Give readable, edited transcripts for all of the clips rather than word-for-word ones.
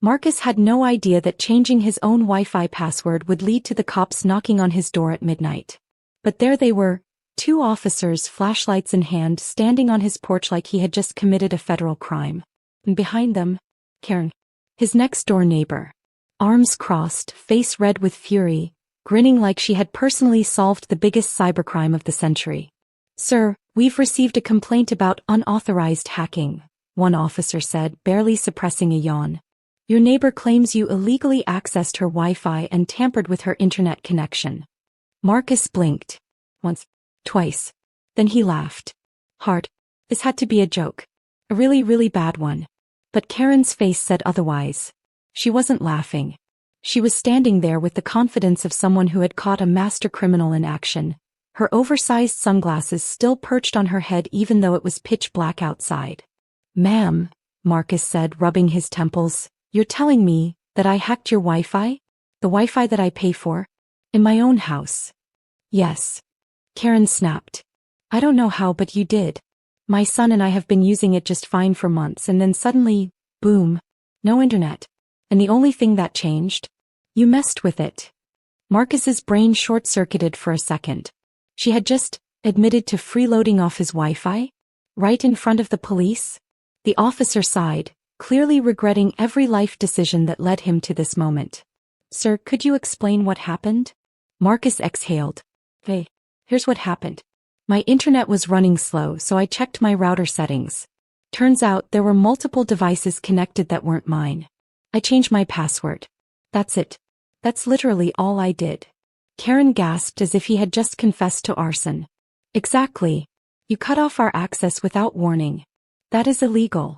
Marcus had no idea that changing his own Wi-Fi password would lead to the cops knocking on his door at midnight. But there they were, two officers, flashlights in hand, standing on his porch like he had just committed a federal crime. And behind them, Karen, his next-door neighbor. Arms crossed, face red with fury, grinning like she had personally solved the biggest cybercrime of the century. "Sir, we've received a complaint about unauthorized hacking," one officer said, barely suppressing a yawn. "Your neighbor claims you illegally accessed her Wi-Fi and tampered with her internet connection." Marcus blinked. Once. Twice. Then he laughed. Hard. This had to be a joke. A really, really bad one. But Karen's face said otherwise. She wasn't laughing. She was standing there with the confidence of someone who had caught a master criminal in action, her oversized sunglasses still perched on her head even though it was pitch black outside. "Ma'am," Marcus said, rubbing his temples, "you're telling me that I hacked your Wi-Fi? The Wi-Fi that I pay for? In my own house?" "Yes." Karen snapped. "I don't know how, but you did. My son and I have been using it just fine for months, and then suddenly, boom, no internet. And the only thing that changed? You messed with it." Marcus's brain short-circuited for a second. She had just admitted to freeloading off his Wi-Fi? Right in front of the police? The officer sighed, clearly regretting every life decision that led him to this moment. "Sir, could you explain what happened?" Marcus exhaled. "Hey, here's what happened. My internet was running slow, so I checked my router settings. Turns out there were multiple devices connected that weren't mine. I changed my password. That's it. That's literally all I did." Karen gasped as if he had just confessed to arson. "Exactly. You cut off our access without warning. That is illegal."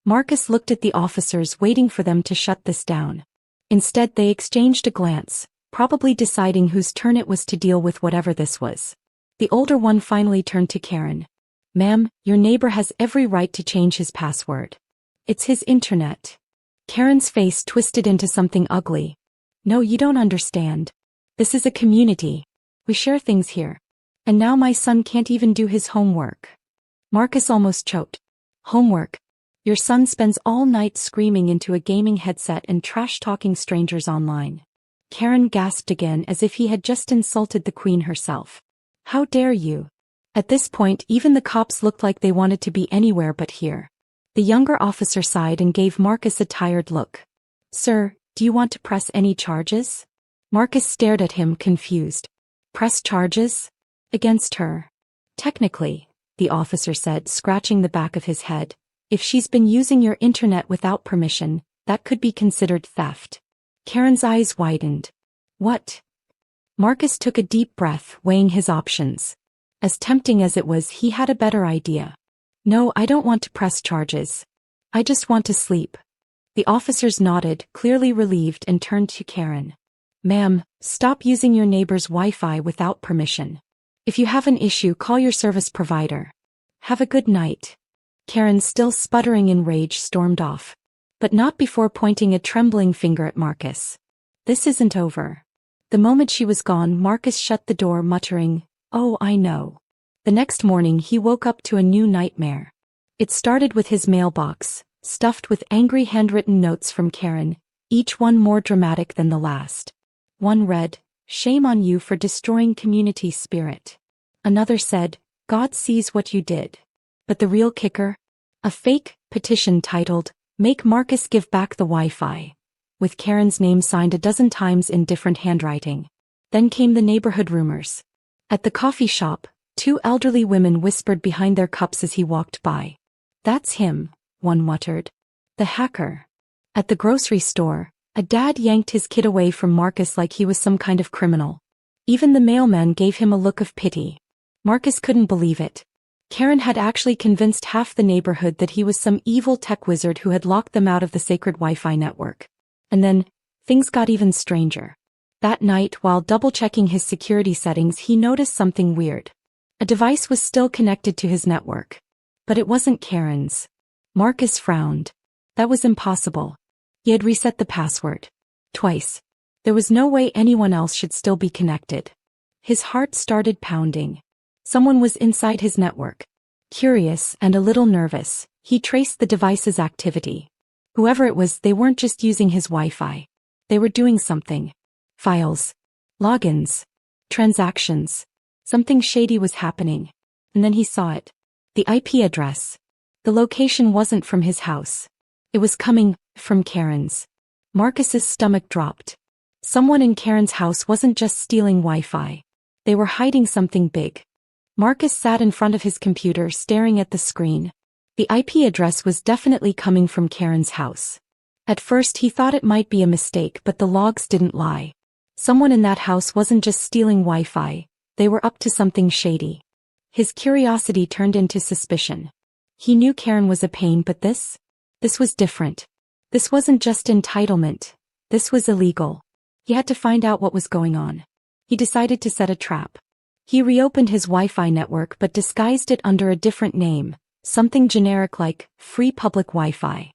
Marcus looked at the officers, waiting for them to shut this down. Instead, they exchanged a glance, probably deciding whose turn it was to deal with whatever this was. The older one finally turned to Karen. "Ma'am, your neighbor has every right to change his password. It's his internet." Karen's face twisted into something ugly. "No, you don't understand. This is a community. We share things here. And now my son can't even do his homework." Marcus almost choked. "Homework? Your son spends all night screaming into a gaming headset and trash-talking strangers online." Karen gasped again as if he had just insulted the queen herself. "How dare you?" At this point, even the cops looked like they wanted to be anywhere but here. The younger officer sighed and gave Marcus a tired look. "Sir, do you want to press any charges?" Marcus stared at him, confused. "Press charges? Against her?" "Technically," the officer said, scratching the back of his head, "if she's been using your internet without permission, that could be considered theft." Karen's eyes widened. "What?" Marcus took a deep breath, weighing his options. As tempting as it was, he had a better idea. "No, I don't want to press charges. I just want to sleep." The officers nodded, clearly relieved, and turned to Karen. "Ma'am, stop using your neighbor's Wi-Fi without permission. If you have an issue, call your service provider. Have a good night." Karen, still sputtering in rage, stormed off. But not before pointing a trembling finger at Marcus. "This isn't over." The moment she was gone, Marcus shut the door, muttering, "Oh, I know." The next morning he woke up to a new nightmare. It started with his mailbox, stuffed with angry handwritten notes from Karen, each one more dramatic than the last. One read, "Shame on you for destroying community spirit." Another said, "God sees what you did." But the real kicker? A fake petition titled, "Make Marcus Give Back the Wi-Fi," with Karen's name signed a dozen times in different handwriting. Then came the neighborhood rumors. At the coffee shop, two elderly women whispered behind their cups as he walked by. "That's him," one muttered. "The hacker." At the grocery store, a dad yanked his kid away from Marcus like he was some kind of criminal. Even the mailman gave him a look of pity. Marcus couldn't believe it. Karen had actually convinced half the neighborhood that he was some evil tech wizard who had locked them out of the sacred Wi-Fi network. And then, things got even stranger. That night, while double-checking his security settings, he noticed something weird. A device was still connected to his network. But it wasn't Karen's. Marcus frowned. That was impossible. He had reset the password. Twice. There was no way anyone else should still be connected. His heart started pounding. Someone was inside his network. Curious and a little nervous, he traced the device's activity. Whoever it was, they weren't just using his Wi-Fi. They were doing something. Files. Logins. Transactions. Something shady was happening. And then he saw it. The IP address. The location wasn't from his house. It was coming from Karen's. Marcus's stomach dropped. Someone in Karen's house wasn't just stealing Wi-Fi. They were hiding something big. Marcus sat in front of his computer staring at the screen. The IP address was definitely coming from Karen's house. At first he thought it might be a mistake, but the logs didn't lie. Someone in that house wasn't just stealing Wi-Fi, they were up to something shady. His curiosity turned into suspicion. He knew Karen was a pain, but this was different. This wasn't just entitlement. This was illegal. He had to find out what was going on. He decided to set a trap. He reopened his Wi-Fi network but disguised it under a different name, something generic like free public Wi-Fi.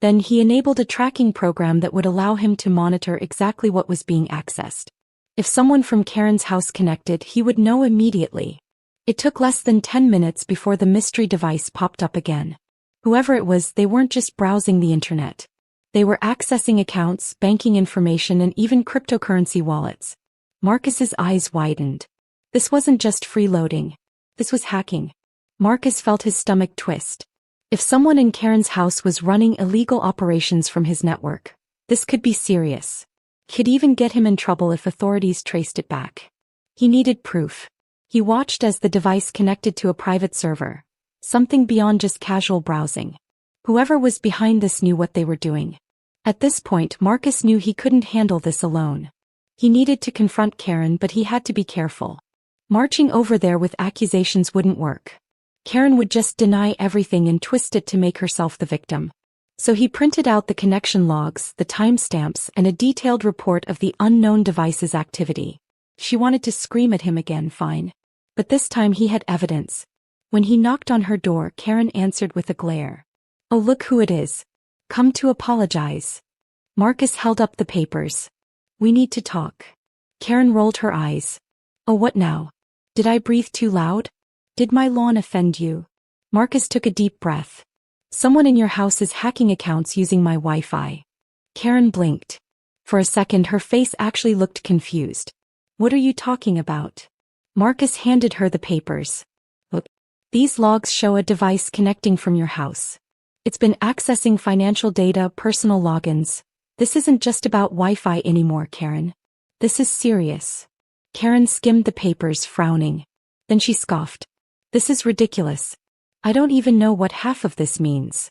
Then he enabled a tracking program that would allow him to monitor exactly what was being accessed. If someone from Karen's house connected, he would know immediately. It took less than 10 minutes before the mystery device popped up again. Whoever it was, they weren't just browsing the internet. They were accessing accounts, banking information, and even cryptocurrency wallets. Marcus's eyes widened. This wasn't just freeloading. This was hacking. Marcus felt his stomach twist. If someone in Karen's house was running illegal operations from his network, this could be serious. Could even get him in trouble if authorities traced it back. He needed proof. He watched as the device connected to a private server. Something beyond just casual browsing. Whoever was behind this knew what they were doing. At this point, Marcus knew he couldn't handle this alone. He needed to confront Karen, but he had to be careful. Marching over there with accusations wouldn't work. Karen would just deny everything and twist it to make herself the victim. So he printed out the connection logs, the timestamps, and a detailed report of the unknown device's activity. She wanted to scream at him again, fine. But this time he had evidence. When he knocked on her door, Karen answered with a glare. "Oh, look who it is. Come to apologize." Marcus held up the papers. "We need to talk." Karen rolled her eyes. "Oh, what now? Did I breathe too loud? Did my lawn offend you?" Marcus took a deep breath. "Someone in your house is hacking accounts using my Wi-Fi." Karen blinked. For a second her face actually looked confused. "What are you talking about?" Marcus handed her the papers. "Look, these logs show a device connecting from your house. It's been accessing financial data, personal logins. This isn't just about Wi-Fi anymore, Karen. This is serious." Karen skimmed the papers, frowning. Then she scoffed. "This is ridiculous. I don't even know what half of this means."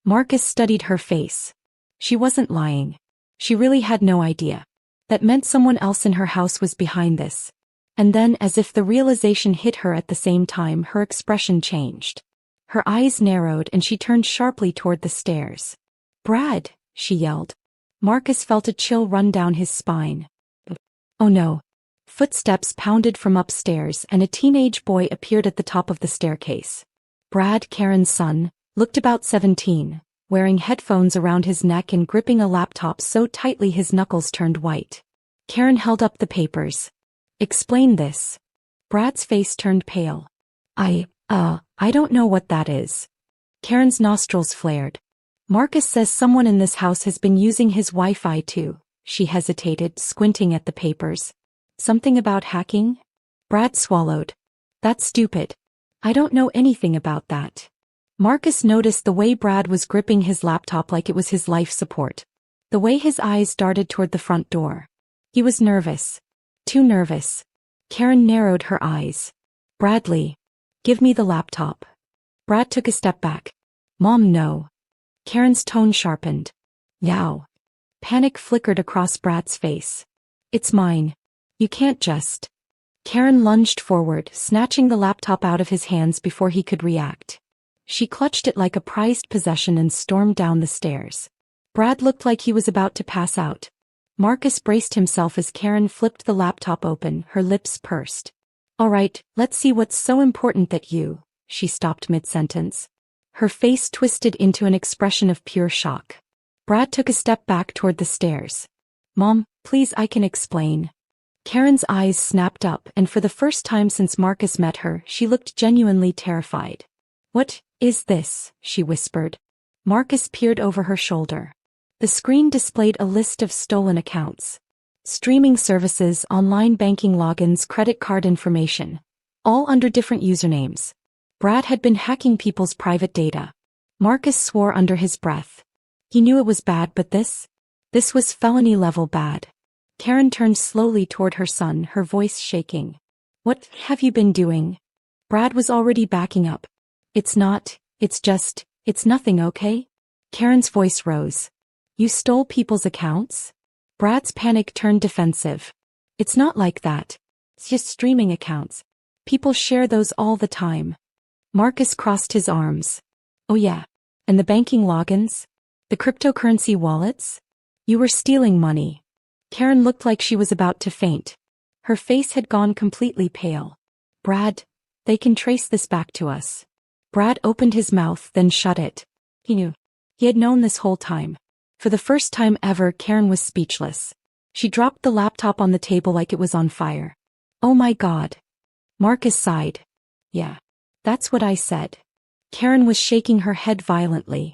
Marcus studied her face. She wasn't lying. She really had no idea. That meant someone else in her house was behind this. And then, as if the realization hit her at the same time, her expression changed. Her eyes narrowed and she turned sharply toward the stairs. "Brad!" she yelled. Marcus felt a chill run down his spine. Oh no. Footsteps pounded from upstairs and a teenage boy appeared at the top of the staircase. Brad, Karen's son, looked about 17, wearing headphones around his neck and gripping a laptop so tightly his knuckles turned white. Karen held up the papers. "Explain this." Brad's face turned pale. I don't know what that is." Karen's nostrils flared. "Marcus says someone in this house has been using his Wi-Fi too." She hesitated, squinting at the papers. "Something about hacking?" Brad swallowed. "That's stupid. I don't know anything about that." Marcus noticed the way Brad was gripping his laptop like it was his life support. The way his eyes darted toward the front door. He was nervous. Too nervous. Karen narrowed her eyes. "Bradley. Give me the laptop." Brad took a step back. "Mom, no." Karen's tone sharpened. "Yow." Panic flickered across Brad's face. "It's mine. You can't just." Karen lunged forward, snatching the laptop out of his hands before he could react. She clutched it like a prized possession and stormed down the stairs. Brad looked like he was about to pass out. Marcus braced himself as Karen flipped the laptop open, her lips pursed. "All right, let's see what's so important that you..." She stopped mid-sentence. Her face twisted into an expression of pure shock. Brad took a step back toward the stairs. "Mom, please, I can explain." Karen's eyes snapped up, and for the first time since Marcus met her, she looked genuinely terrified. "What is this?" she whispered. Marcus peered over her shoulder. The screen displayed a list of stolen accounts. Streaming services, online banking logins, credit card information. All under different usernames. Brad had been hacking people's private data. Marcus swore under his breath. He knew it was bad, but this was felony-level bad. Karen turned slowly toward her son, her voice shaking. What have you been doing? Brad was already backing up. It's nothing, okay? Karen's voice rose. You stole people's accounts? Brad's panic turned defensive. It's not like that. It's just streaming accounts. People share those all the time. Marcus crossed his arms. Oh yeah. And the banking logins? The cryptocurrency wallets? You were stealing money. Karen looked like she was about to faint. Her face had gone completely pale. Brad, they can trace this back to us. Brad opened his mouth, then shut it. He knew. He had known this whole time. For the first time ever, Karen was speechless. She dropped the laptop on the table like it was on fire. Oh my God. Marcus sighed. Yeah. That's what I said. Karen was shaking her head violently.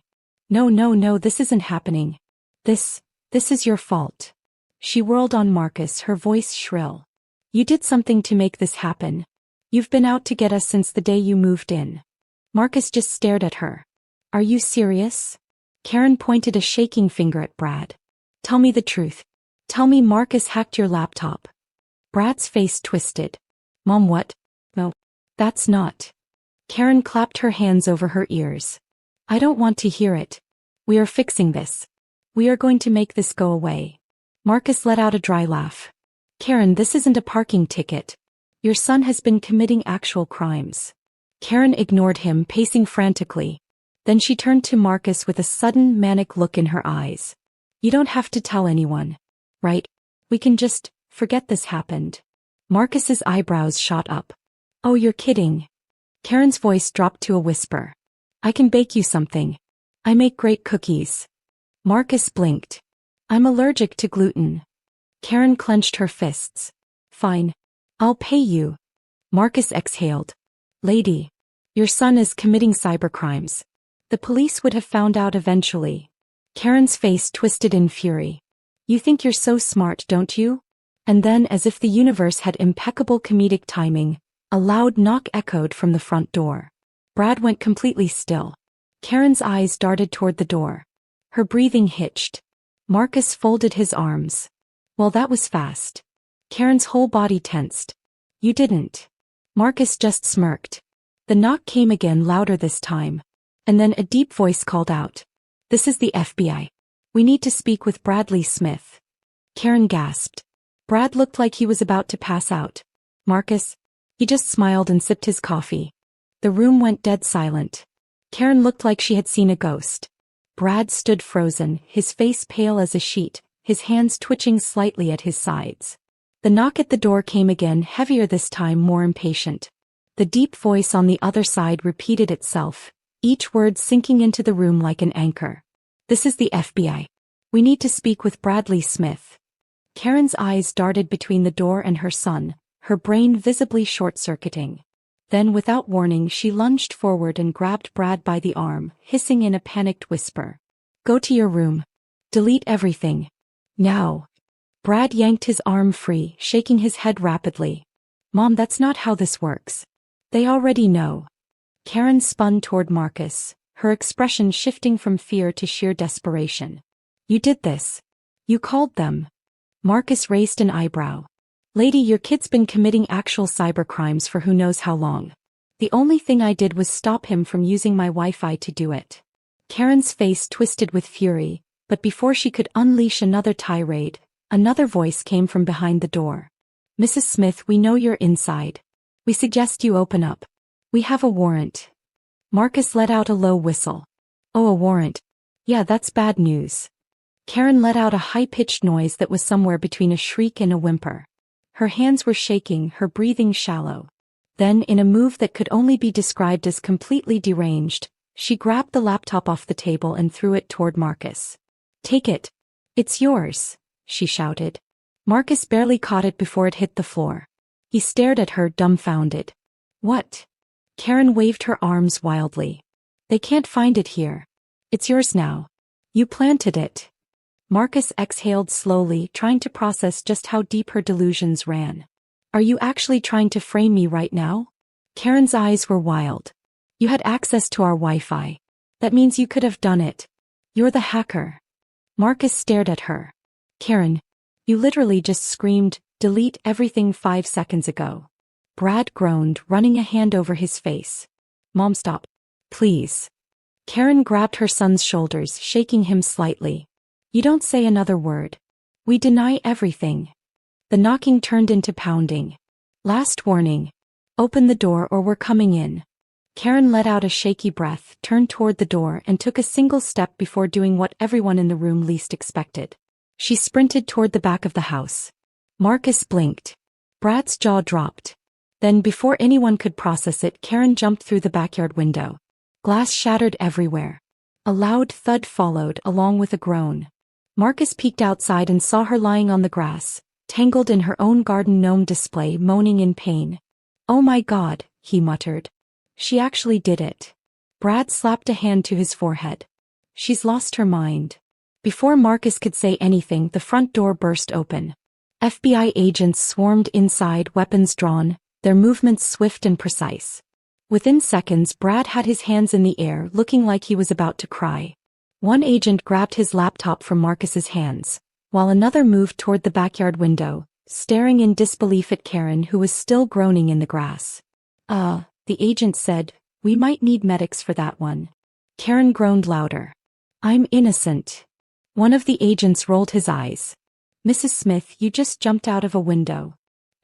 No, this isn't happening. This is your fault. She whirled on Marcus, her voice shrill. You did something to make this happen. You've been out to get us since the day you moved in. Marcus just stared at her. Are you serious? Karen pointed a shaking finger at Brad. Tell me the truth. Tell me Marcus hacked your laptop. Brad's face twisted. Mom, what? No, that's not. Karen clapped her hands over her ears. I don't want to hear it. We are fixing this. We are going to make this go away. Marcus let out a dry laugh. Karen, this isn't a parking ticket. Your son has been committing actual crimes. Karen ignored him, pacing frantically. Then she turned to Marcus with a sudden manic look in her eyes. You don't have to tell anyone. Right? We can just forget this happened. Marcus's eyebrows shot up. Oh, you're kidding. Karen's voice dropped to a whisper. I can bake you something. I make great cookies. Marcus blinked. I'm allergic to gluten. Karen clenched her fists. Fine. I'll pay you. Marcus exhaled. Lady. Your son is committing cybercrimes. The police would have found out eventually. Karen's face twisted in fury. You think you're so smart, don't you? And then, as if the universe had impeccable comedic timing, a loud knock echoed from the front door. Brad went completely still. Karen's eyes darted toward the door. Her breathing hitched. Marcus folded his arms. Well, that was fast. Karen's whole body tensed. You didn't. Marcus just smirked. The knock came again, louder this time. And then a deep voice called out. This is the FBI. We need to speak with Bradley Smith. Karen gasped. Brad looked like he was about to pass out. Marcus? He just smiled and sipped his coffee. The room went dead silent. Karen looked like she had seen a ghost. Brad stood frozen, his face pale as a sheet, his hands twitching slightly at his sides. The knock at the door came again, heavier this time, more impatient. The deep voice on the other side repeated itself, each word sinking into the room like an anchor. This is the FBI. We need to speak with Bradley Smith. Karen's eyes darted between the door and her son, her brain visibly short-circuiting. Then, without warning, she lunged forward and grabbed Brad by the arm, hissing in a panicked whisper. Go to your room. Delete everything. Now. Brad yanked his arm free, shaking his head rapidly. Mom, that's not how this works. They already know. Karen spun toward Marcus, her expression shifting from fear to sheer desperation. You did this. You called them. Marcus raised an eyebrow. Lady, your kid's been committing actual cybercrimes for who knows how long. The only thing I did was stop him from using my Wi-Fi to do it. Karen's face twisted with fury, but before she could unleash another tirade, another voice came from behind the door. Mrs. Smith, we know you're inside. We suggest you open up. We have a warrant. Marcus let out a low whistle. Oh, a warrant. Yeah, that's bad news. Karen let out a high-pitched noise that was somewhere between a shriek and a whimper. Her hands were shaking, her breathing shallow. Then, in a move that could only be described as completely deranged, she grabbed the laptop off the table and threw it toward Marcus. Take it. It's yours, she shouted. Marcus barely caught it before it hit the floor. He stared at her, dumbfounded. What? Karen waved her arms wildly. They can't find it here. It's yours now. You planted it. Marcus exhaled slowly, trying to process just how deep her delusions ran. Are you actually trying to frame me right now? Karen's eyes were wild. You had access to our Wi-Fi. That means you could have done it. You're the hacker. Marcus stared at her. Karen, you literally just screamed, delete everything 5 seconds ago. Brad groaned, running a hand over his face. Mom, stop. Please. Karen grabbed her son's shoulders, shaking him slightly. You don't say another word. We deny everything. The knocking turned into pounding. Last warning. Open the door or we're coming in. Karen let out a shaky breath, turned toward the door and took a single step before doing what everyone in the room least expected. She sprinted toward the back of the house. Marcus blinked. Brad's jaw dropped. Then before anyone could process it, Karen jumped through the backyard window. Glass shattered everywhere. A loud thud followed, along with a groan. Marcus peeked outside and saw her lying on the grass, tangled in her own garden gnome display, moaning in pain. Oh my God, he muttered. She actually did it. Brad slapped a hand to his forehead. She's lost her mind. Before Marcus could say anything, the front door burst open. FBI agents swarmed inside, weapons drawn, their movements swift and precise. Within seconds, Brad had his hands in the air, looking like he was about to cry. One agent grabbed his laptop from Marcus's hands, while another moved toward the backyard window, staring in disbelief at Karen, who was still groaning in the grass. The agent said, we might need medics for that one. Karen groaned louder. I'm innocent. One of the agents rolled his eyes. Mrs. Smith, you just jumped out of a window.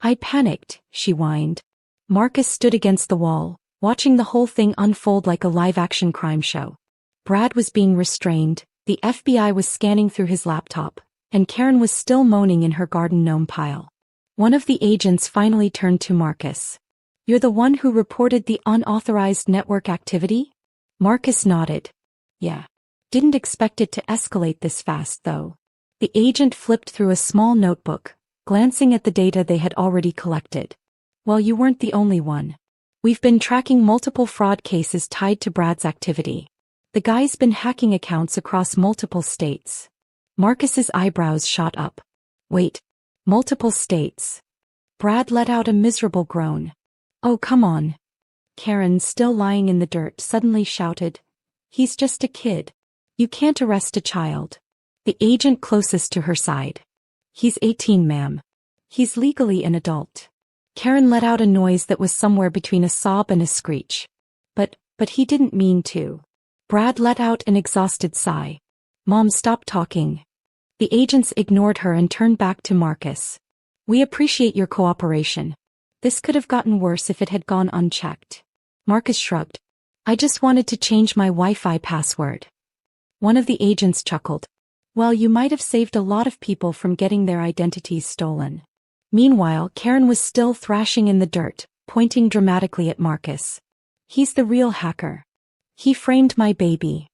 I panicked, she whined. Marcus stood against the wall, watching the whole thing unfold like a live-action crime show. Brad was being restrained, the FBI was scanning through his laptop, and Karen was still moaning in her garden gnome pile. One of the agents finally turned to Marcus. You're the one who reported the unauthorized network activity? Marcus nodded. Yeah. Didn't expect it to escalate this fast, though. The agent flipped through a small notebook, glancing at the data they had already collected. Well, you weren't the only one. We've been tracking multiple fraud cases tied to Brad's activity. The guy's been hacking accounts across multiple states. Marcus's eyebrows shot up. Wait. Multiple states. Brad let out a miserable groan. Oh, come on. Karen, still lying in the dirt, suddenly shouted. He's just a kid. You can't arrest a child. The agent closest to her sighed. He's 18, ma'am. He's legally an adult. Karen let out a noise that was somewhere between a sob and a screech. But he didn't mean to. Brad let out an exhausted sigh. Mom, stop talking. The agents ignored her and turned back to Marcus. We appreciate your cooperation. This could have gotten worse if it had gone unchecked. Marcus shrugged. I just wanted to change my Wi-Fi password. One of the agents chuckled. Well, you might have saved a lot of people from getting their identities stolen. Meanwhile, Karen was still thrashing in the dirt, pointing dramatically at Marcus. He's the real hacker. He framed my baby.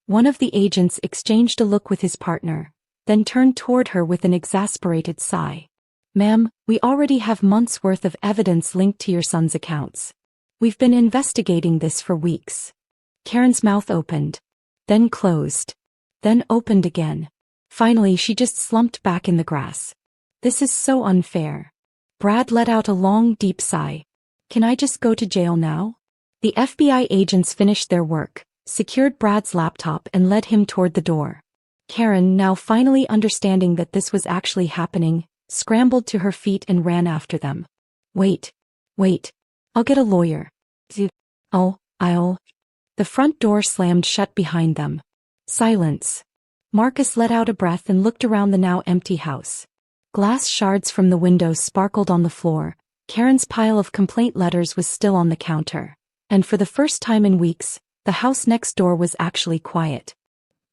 One of the agents exchanged a look with his partner, then turned toward her with an exasperated sigh. Ma'am, we already have months' worth of evidence linked to your son's accounts. We've been investigating this for weeks. Karen's mouth opened, then closed, then opened again. Finally, she just slumped back in the grass. This is so unfair. Brad let out a long, deep sigh. Can I just go to jail now? The FBI agents finished their work, secured Brad's laptop and led him toward the door. Karen, now finally understanding that this was actually happening, scrambled to her feet and ran after them. Wait. I'll get a lawyer. I'll. The front door slammed shut behind them. Silence. Marcus let out a breath and looked around the now empty house. Glass shards from the windows sparkled on the floor. Karen's pile of complaint letters was still on the counter. And for the first time in weeks, the house next door was actually quiet.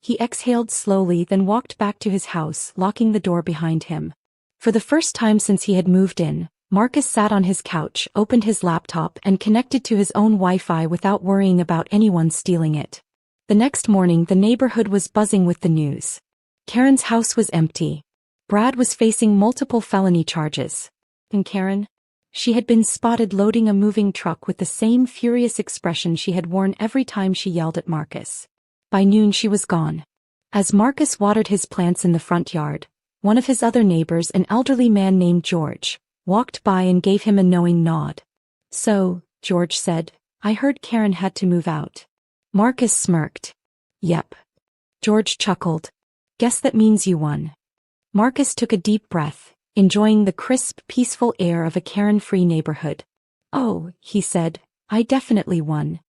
He exhaled slowly, then walked back to his house, locking the door behind him. For the first time since he had moved in, Marcus sat on his couch, opened his laptop and connected to his own Wi-Fi without worrying about anyone stealing it. The next morning, the neighborhood was buzzing with the news. Karen's house was empty. Brad was facing multiple felony charges. And Karen? She had been spotted loading a moving truck with the same furious expression she had worn every time she yelled at Marcus. By noon she was gone. As Marcus watered his plants in the front yard, one of his other neighbors, an elderly man named George, walked by and gave him a knowing nod. "So," George said, "I heard Karen had to move out." Marcus smirked. "Yep." George chuckled. "Guess that means you won." Marcus took a deep breath, enjoying the crisp, peaceful air of a Karen-free neighborhood. "Oh," he said, "I definitely won.